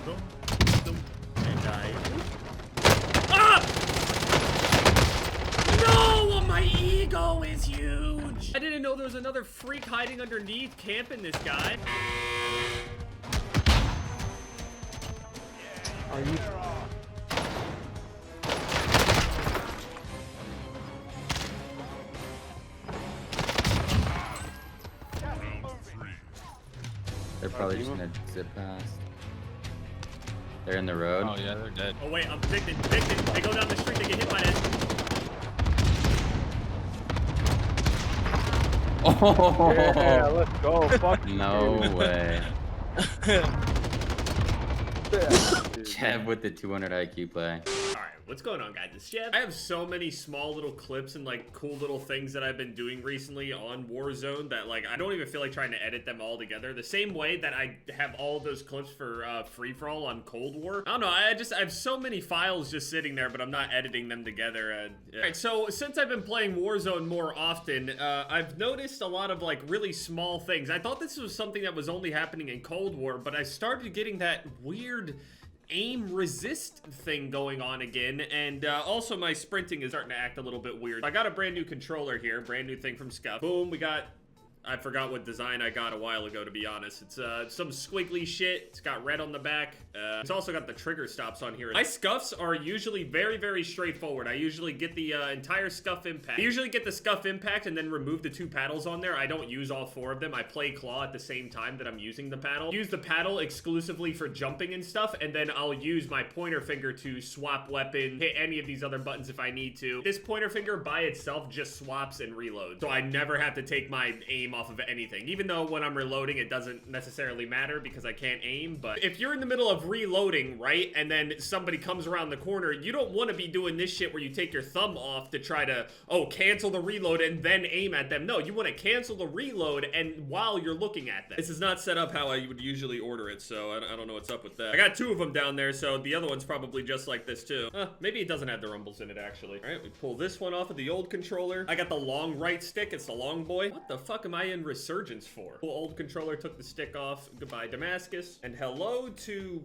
boom, boom, and I. Ah! No, my ego is huge. I didn't know there was another freak hiding underneath, camping this guy. Are you? They're probably just gonna zip past. They're in the road. Oh yeah, they're dead. Oh wait, I'm victim. They go down the street, they get hit by that. Oh, Yeah, let's go. Fuck no you. way. Yeah, Chev with the 200 IQ play. Alright, what's going on, guys? It's Jeff. I have so many small little clips and like cool little things that I've been doing recently on Warzone that like I don't even feel like trying to edit them all together. The same way that I have all of those clips for free-for-all on Cold War. I don't know, I have so many files just sitting there, but I'm not editing them together. Yeah. Alright, so since I've been playing Warzone more often, I've noticed a lot of like really small things. I thought this was something that was only happening in Cold War, but I started getting that weird aim resist thing going on again, and also my sprinting is starting to act a little bit weird. I got a brand new controller here, brand new thing from Scuff. Boom, we got, I forgot what design I got a while ago, to be honest. It's some squiggly shit. It's got red on the back. It's also got the trigger stops on here. My scuffs are usually very, very straightforward. I usually get the entire scuff impact. I usually get the scuff impact and then remove the 2 paddles on there. I don't use all 4 of them. I play claw at the same time that I'm using the paddle. Use the paddle exclusively for jumping and stuff, and then I'll use my pointer finger to swap weapon, hit any of these other buttons if I need to. This pointer finger by itself just swaps and reloads, so I never have to take my aim off of anything, even though when I'm reloading it doesn't necessarily matter because I can't aim. But if you're in the middle of reloading, right, and then somebody comes around the corner, you don't want to be doing this shit where you take your thumb off to try to cancel the reload and then aim at them. No, you want to cancel the reload and while you're looking at them. This is not set up how I would usually order it, so I don't know what's up with that. I got 2 of them down there, so the other one's probably just like this too. Maybe it doesn't have the rumbles in it actually. All right, we pull this one off of the old controller. I got the long right stick. It's the long boy. What the fuck am I in Resurgence for? Old controller took the stick off. Goodbye, Damascus. And hello to...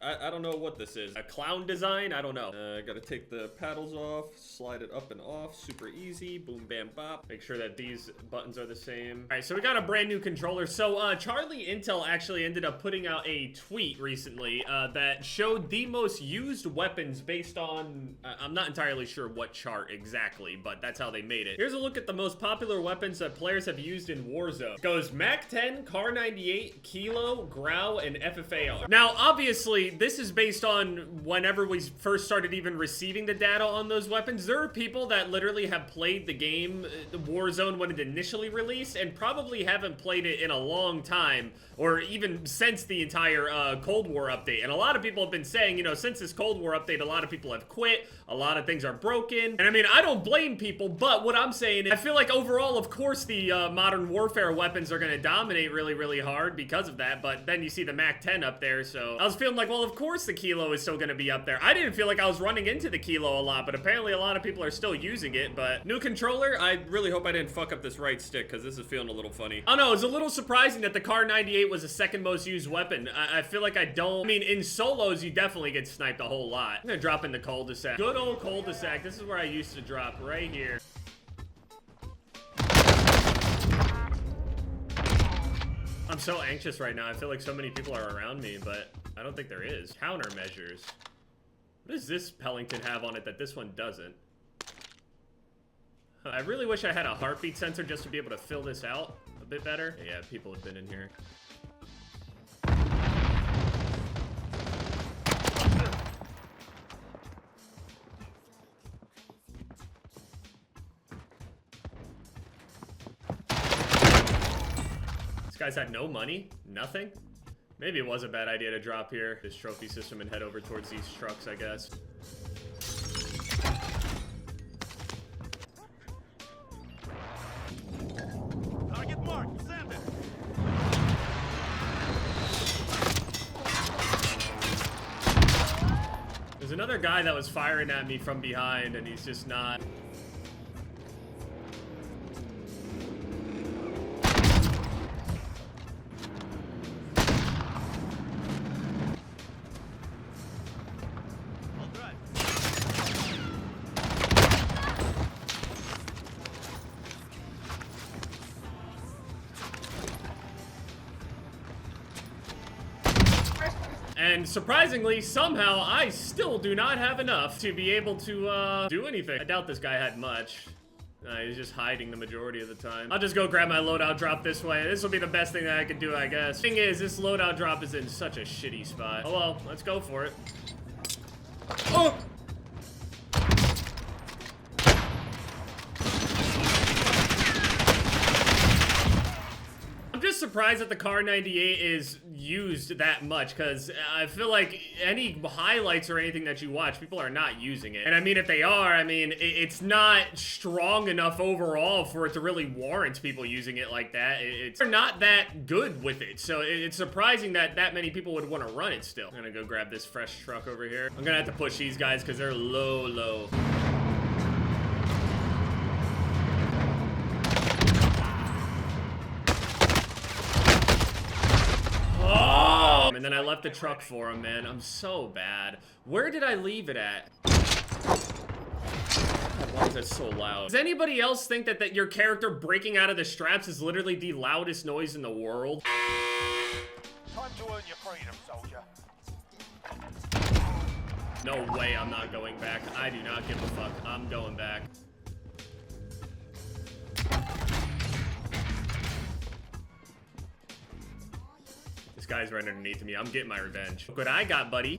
I don't know what this is. A clown design? I don't know. I gotta take the paddles off, slide it up and off. Super easy. Boom, bam, bop. Make sure that these buttons are the same. All right, so we got a brand new controller. So Charlie Intel actually ended up putting out a tweet recently that showed the most used weapons based on... I'm not entirely sure what chart exactly, but that's how they made it. Here's a look at the most popular weapons that players have used in Warzone. It goes MAC-10, Car 98, Kilo, Grau, and FFAR. Now, obviously, this is based on whenever we first started even receiving the data on those weapons. There are people that literally have played the game, Warzone, when it initially released, and probably haven't played it in a long time, or even since the entire Cold War update. And a lot of people have been saying, you know, since this Cold War update, a lot of people have quit, a lot of things are broken. And I mean, I don't blame people, but what I'm saying is, I feel like overall, of course, the modern warfare weapons are gonna dominate really, really hard because of that, but then you see the MAC-10 up there, so I was feeling like, well, of course the Kilo is still gonna be up there. I didn't feel like I was running into the Kilo a lot, but apparently a lot of people are still using it. But new controller, I really hope I didn't fuck up this right stick, because this is feeling a little funny. I don't know, it's a little surprising that the Car 98 was the second most used weapon. I feel like I mean, in solos, you definitely get sniped a whole lot. I'm gonna drop in the cul-de-sac. Good old cul-de-sac. This is where I used to drop, right here. I'm so anxious right now. I feel like so many people are around me, but I don't think there is. Countermeasures. What does this Pellington have on it that this one doesn't? I really wish I had a heartbeat sensor just to be able to fill this out a bit better. Yeah, people have been in here. This guy's had no money? Nothing? Maybe it was a bad idea to drop here, this trophy system, and head over towards these trucks, I guess. Target marked. Stand there. There's another guy that was firing at me from behind, and he's just not... And surprisingly, somehow, I still do not have enough to be able to, do anything. I doubt this guy had much. He's just hiding the majority of the time. I'll just go grab my loadout drop this way. This will be the best thing that I could do, I guess. Thing is, this loadout drop is in such a shitty spot. Oh well, let's go for it. Oh! I'm just surprised that the Car 98 is used that much, because I feel like any highlights or anything that you watch, people are not using it. And I mean, if they are, I mean, it's not strong enough overall for it to really warrant people using it like that. They're not that good with it, so it's surprising that that many people would want to run it still. I'm gonna go grab this fresh truck over here. I'm gonna have to push these guys because they're low. And then I left the truck for him, man. I'm so bad. Where did I leave it at? Why is that so loud? Does anybody else think that your character breaking out of the straps is literally the loudest noise in the world? Time to earn your freedom, soldier. No way I'm not going back. I do not give a fuck. I'm going back. This guy's right underneath me. I'm getting my revenge. Look what I got, buddy.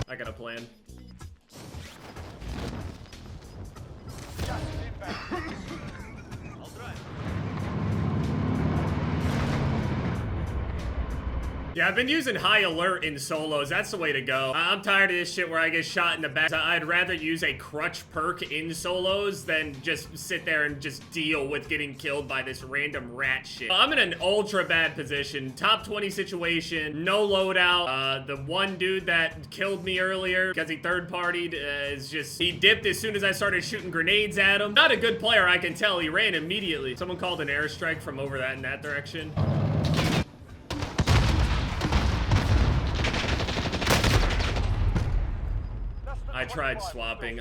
I got a plan. Just sit back. I'll drive. Yeah, I've been using high alert in solos. That's the way to go. I'm tired of this shit where I get shot in the back. I'd rather use a crutch perk in solos than just sit there and just deal with getting killed by this random rat shit. I'm in an ultra bad position. Top 20 situation, no loadout. The one dude that killed me earlier because he third-partied is just... He dipped as soon as I started shooting grenades at him. Not a good player, I can tell. He ran immediately. Someone called an airstrike from over in that direction. I tried swapping.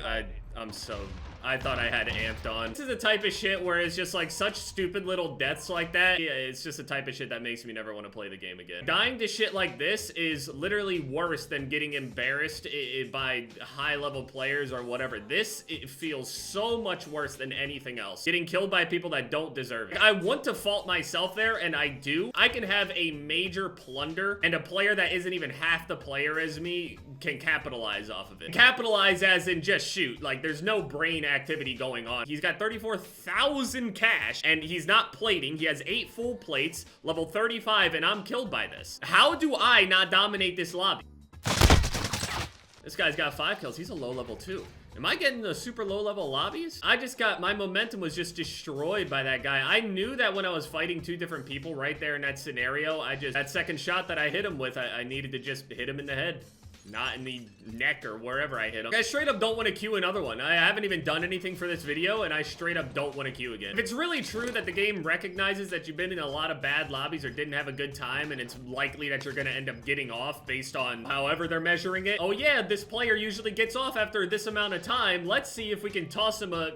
I thought I had amped on. This is the type of shit where it's just like such stupid little deaths like that. Yeah, it's just the type of shit that makes me never want to play the game again. Dying to shit like this is literally worse than getting embarrassed by high-level players or whatever. It feels so much worse than anything else. Getting killed by people that don't deserve it. I want to fault myself there, and I do. I can have a major plunder, and a player that isn't even half the player as me can capitalize off of it. Capitalize as in just shoot. Like, there's no brain activity going on. He's got 34,000 cash, and he's not plating. He has 8 full plates, level 35, and I'm killed by this. How do I not dominate this lobby? This guy's got 5 kills. He's a low level too. Am I getting the super low level lobbies? My momentum was just destroyed by that guy. I knew that when I was fighting 2 different people right there in that scenario, that second shot that I hit him with, I needed to just hit him in the head. Not in the neck or wherever I hit him. I straight up don't want to queue another one. I haven't even done anything for this video, and I straight up don't want to queue again. If it's really true that the game recognizes that you've been in a lot of bad lobbies or didn't have a good time, and it's likely that you're going to end up getting off based on however they're measuring it. Oh yeah, this player usually gets off after this amount of time. Let's see if we can toss him a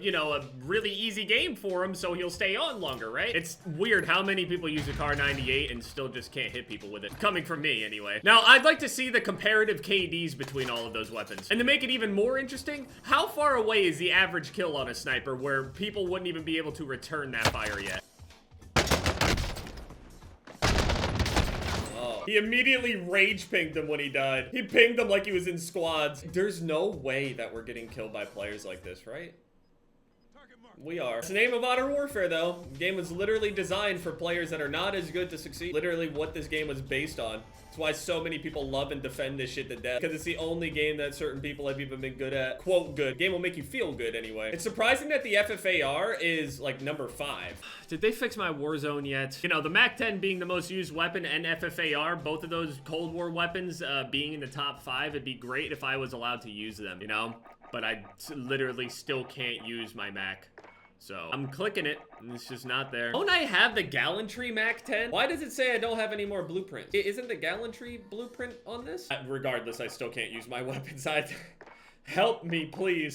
really easy game for him so he'll stay on longer, right? It's weird how many people use a Car 98 and still just can't hit people with it. Coming from me, anyway. Now, I'd like to see the comparative KDs between all of those weapons. And to make it even more interesting, how far away is the average kill on a sniper where people wouldn't even be able to return that fire yet? Oh. He immediately rage pinged him when he died. He pinged him like he was in squads. There's no way that we're getting killed by players like this, right? We are. It's the name of Modern Warfare, though. The game was literally designed for players that are not as good to succeed. Literally what this game was based on. That's why so many people love and defend this shit to death. Because it's the only game that certain people have even been good at. Quote, good. The game will make you feel good anyway. It's surprising that the FFAR is, like, number 5. Did they fix my Warzone yet? You know, the MAC-10 being the most used weapon and FFAR, both of those Cold War weapons being in the top 5, it'd be great if I was allowed to use them, you know? But I literally still can't use my Mac. So, I'm clicking it, and it's just not there. Don't I have the Gallantry MAC-10? Why does it say I don't have any more blueprints? Isn't the Gallantry blueprint on this? Regardless, I still can't use my weapons. Help me, please.